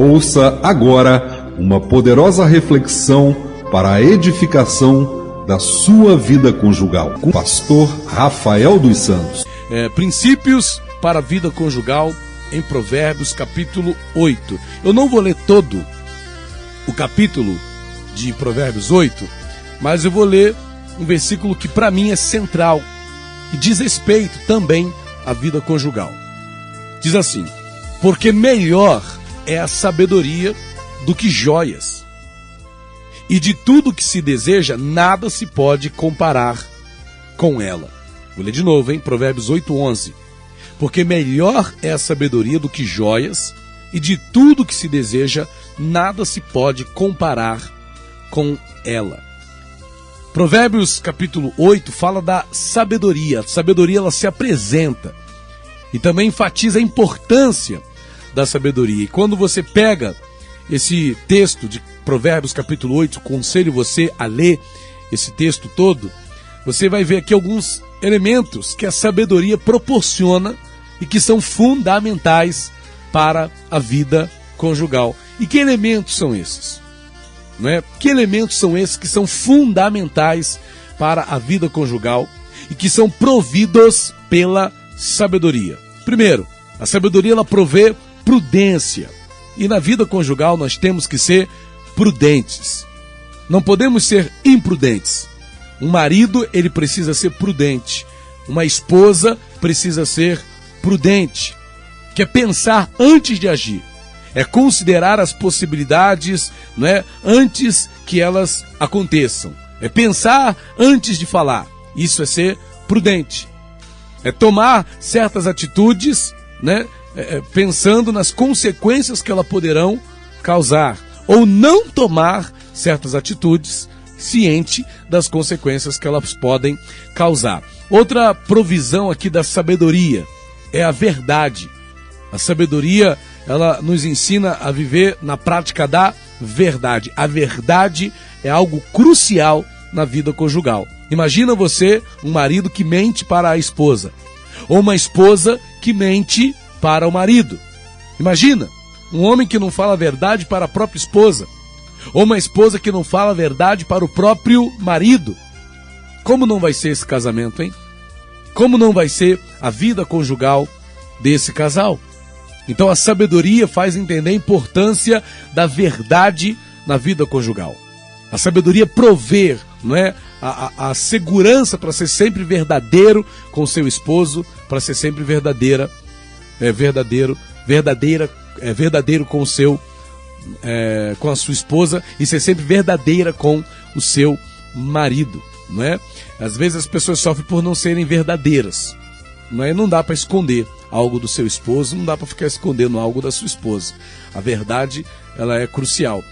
Ouça agora uma poderosa reflexão para a edificação da sua vida conjugal, com o pastor Rafael dos Santos. Princípios para a vida conjugal em Provérbios capítulo 8. Eu não vou ler todo o capítulo de Provérbios 8, mas eu vou ler um versículo que para mim é central e diz respeito também à vida conjugal. Diz assim: porque melhor é a sabedoria do que joias, e de tudo que se deseja, nada se pode comparar com ela. Vou ler de novo, hein? Provérbios 8:11. Porque melhor é a sabedoria do que joias, e de tudo que se deseja, nada se pode comparar com ela. Provérbios capítulo 8 fala da sabedoria. A sabedoria, ela se apresenta e também enfatiza a importância da sabedoria. E quando você pega esse texto de Provérbios capítulo 8, aconselho você a ler esse texto todo, você vai ver aqui alguns elementos que a sabedoria proporciona e que são fundamentais para a vida conjugal. E que elementos são esses? Não é? Que elementos são esses que são fundamentais para a vida conjugal e que são providos pela sabedoria? Primeiro, a sabedoria, ela provê prudência. E na vida conjugal nós temos que ser prudentes. Não podemos ser imprudentes. Um marido, ele precisa ser prudente. Uma esposa precisa ser prudente, que é pensar antes de agir. É considerar as possibilidades, não é, antes que elas aconteçam. É pensar antes de falar. Isso é ser prudente. É tomar certas atitudes, né, pensando nas consequências que elas poderão causar. Ou não tomar certas atitudes, ciente das consequências que elas podem causar. Outra provisão aqui da sabedoria é a verdade. A sabedoria, ela nos ensina a viver na prática da verdade. A verdade é algo crucial na vida conjugal. Imagina você, um marido que mente para a esposa, ou uma esposa que mente para o marido. Imagina um homem que não fala a verdade para a própria esposa, ou uma esposa que não fala a verdade para o próprio marido. Como não vai ser esse casamento, hein? Como não vai ser a vida conjugal desse casal? Então a sabedoria faz entender a importância da verdade na vida conjugal. A sabedoria provê, não é, a segurança para ser sempre verdadeiro com seu esposo, para ser sempre verdadeiro com com a sua esposa, e ser sempre verdadeira com o seu marido, não é? Às vezes as pessoas sofrem por não serem verdadeiras, não é? Não dá para esconder algo do seu esposo, não dá para ficar escondendo algo da sua esposa. A verdade, ela é crucial.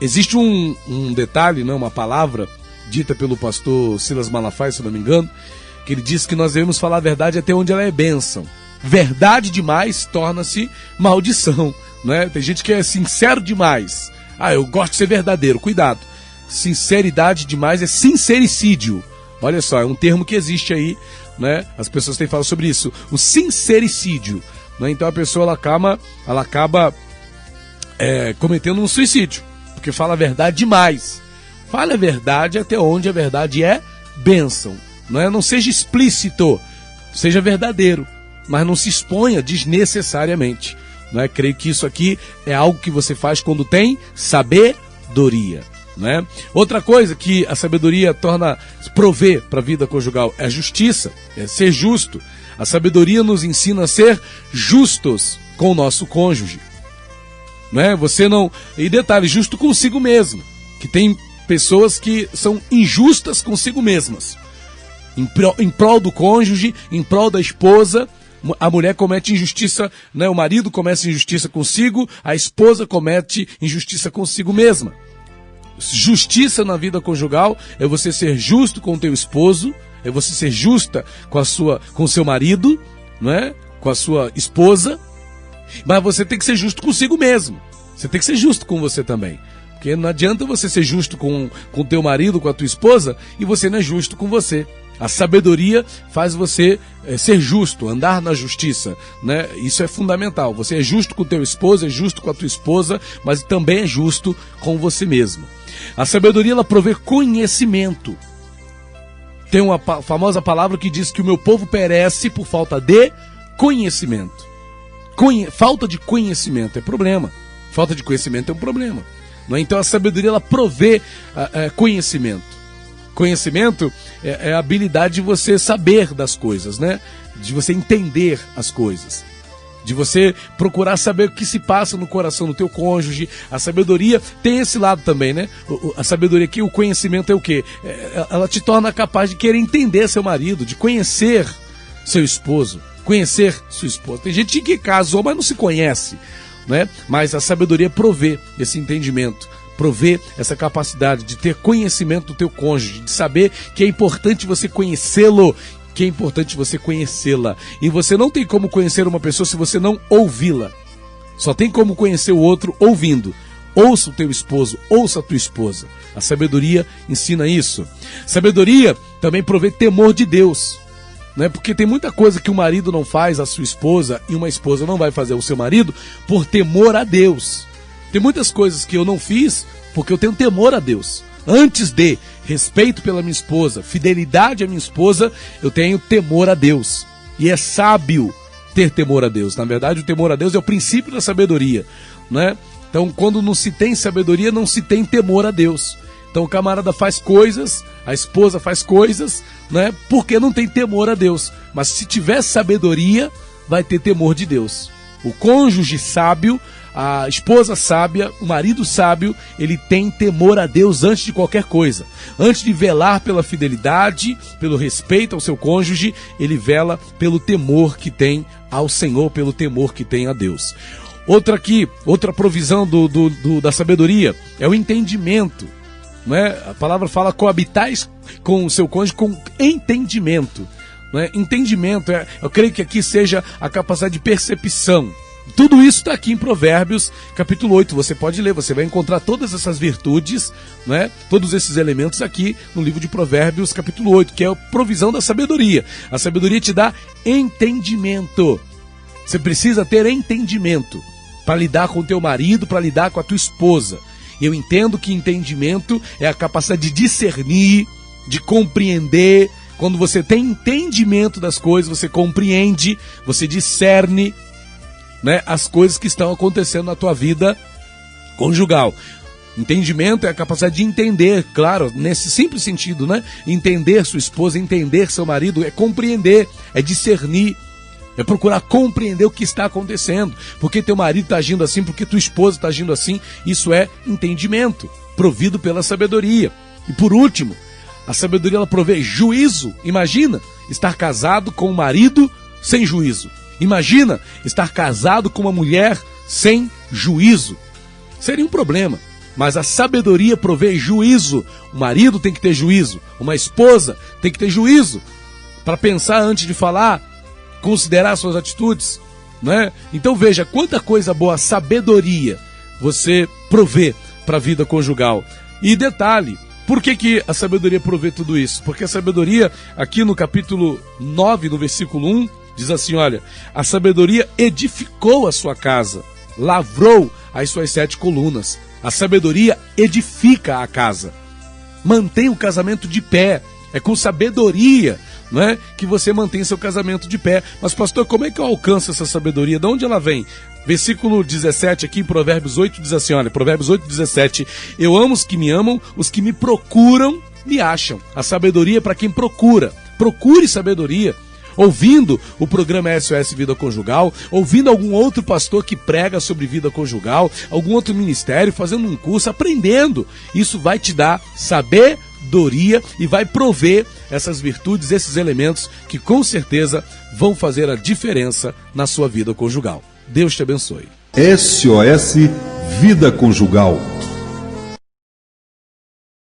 Existe um detalhe, né, uma palavra dita pelo pastor Silas Malafaia, se não me engano, que ele diz que nós devemos falar a verdade até onde ela é bênção. Verdade demais torna-se maldição, né? Tem gente que é sincero demais. Eu gosto de ser verdadeiro. Cuidado. Sinceridade demais é sincericídio. Olha só, é um termo que existe aí, né? As pessoas têm falado sobre isso. O sincericídio, né? Então a pessoa ela acaba cometendo um suicídio, porque fala a verdade demais. Fale a verdade até onde a verdade é bênção, não é? Não seja explícito, seja verdadeiro, mas não se exponha desnecessariamente, não é? Creio que isso aqui é algo que você faz quando tem sabedoria, não é? Outra coisa que a sabedoria provê para a vida conjugal é a justiça, é ser justo. A sabedoria nos ensina a ser justos com o nosso cônjuge, não é? Você não... E detalhe, justo consigo mesmo, que tem pessoas que são injustas consigo mesmas. Em prol do cônjuge, em prol da esposa, a mulher comete injustiça, né? O marido comete injustiça consigo, a esposa comete injustiça consigo mesma. Justiça na vida conjugal é você ser justo com o teu esposo, é você ser justa com o seu marido, não é? Com a sua esposa, mas você tem que ser justo consigo mesmo. Você tem que ser justo com você também. Porque não adianta você ser justo com o teu marido, com a tua esposa, e você não é justo com você. A sabedoria faz você ser justo, andar na justiça, né? Isso é fundamental. Você é justo com o teu esposo, é justo com a tua esposa, mas também é justo com você mesmo. A sabedoria, ela provê conhecimento. Tem uma famosa palavra que diz que o meu povo perece por falta de conhecimento. Falta de conhecimento é problema. Falta de conhecimento é um problema. Não é? Então a sabedoria, ela provê conhecimento. Conhecimento é a habilidade de você saber das coisas, né? De você entender as coisas. De você procurar saber o que se passa no coração do teu cônjuge. A sabedoria tem esse lado também, né? A sabedoria aqui, o conhecimento é o quê? Ela te torna capaz de querer entender seu marido, de conhecer seu esposo, conhecer sua esposa. Tem gente que casou, mas não se conhece, né? Mas a sabedoria provê esse entendimento, provê essa capacidade de ter conhecimento do teu cônjuge, de saber que é importante você conhecê-lo, que é importante você conhecê-la. E você não tem como conhecer uma pessoa se você não ouvi-la. Só tem como conhecer o outro ouvindo. Ouça o teu esposo, ouça a tua esposa. A sabedoria ensina isso. Sabedoria também provê temor de Deus, né? Porque tem muita coisa que o marido não faz à sua esposa e uma esposa não vai fazer ao seu marido por temor a Deus. Tem muitas coisas que eu não fiz porque eu tenho temor a Deus. Antes de respeito pela minha esposa, fidelidade à minha esposa, eu tenho temor a Deus. E é sábio ter temor a Deus. Na verdade, o temor a Deus é o princípio da sabedoria, né? Então, quando não se tem sabedoria, não se tem temor a Deus. Então, o camarada faz coisas, a esposa faz coisas, né? Porque não tem temor a Deus. Mas se tiver sabedoria, vai ter temor de Deus. O cônjuge sábio, a esposa sábia, o marido sábio, ele tem temor a Deus antes de qualquer coisa. Antes de velar pela fidelidade, pelo respeito ao seu cônjuge, ele vela pelo temor que tem ao Senhor, pelo temor que tem a Deus. Outra provisão da sabedoria é o entendimento, né? A palavra fala: coabitais com o seu cônjuge com entendimento, né? Entendimento, eu creio que aqui seja a capacidade de percepção. Tudo isso está aqui em Provérbios, capítulo 8. Você pode ler, você vai encontrar todas essas virtudes, né? Todos esses elementos aqui no livro de Provérbios, capítulo 8, que é a provisão da sabedoria. A sabedoria te dá entendimento. Você precisa ter entendimento para lidar com o teu marido, para lidar com a tua esposa. E eu entendo que entendimento é a capacidade de discernir, de compreender. Quando você tem entendimento das coisas, você compreende, você discerne, né, as coisas que estão acontecendo na tua vida conjugal. Entendimento é a capacidade de entender, claro, nesse simples sentido, né? Entender sua esposa, entender seu marido, é compreender, é discernir, é procurar compreender o que está acontecendo. Porque teu marido está agindo assim, porque tua esposa está agindo assim. Isso é entendimento, provido pela sabedoria. E por último, a sabedoria, ela provê juízo. Imagina estar casado com um marido sem juízo. Imagina estar casado com uma mulher sem juízo. Seria um problema. Mas a sabedoria provê juízo. O marido tem que ter juízo. Uma esposa tem que ter juízo. Para pensar antes de falar, considerar suas atitudes, né? Então veja quanta coisa boa a sabedoria você provê para a vida conjugal. E detalhe, por que a sabedoria provê tudo isso? Porque a sabedoria, aqui no capítulo 9, no versículo 1, diz assim, olha: a sabedoria edificou a sua casa, lavrou as suas 7 colunas. A sabedoria edifica a casa, mantém o casamento de pé. É com sabedoria, não é, que você mantém seu casamento de pé. Mas pastor, como é que eu alcanço essa sabedoria? De onde ela vem? Versículo 17 aqui em Provérbios 8 diz assim, olha, Provérbios 8, 17: eu amo os que me amam, os que me procuram me acham. A sabedoria é para quem procura. Procure sabedoria. Ouvindo o programa SOS Vida Conjugal, ouvindo algum outro pastor que prega sobre vida conjugal, algum outro ministério, fazendo um curso, aprendendo. Isso vai te dar sabedoria e vai prover essas virtudes, esses elementos que com certeza vão fazer a diferença na sua vida conjugal. Deus te abençoe. SOS Vida Conjugal.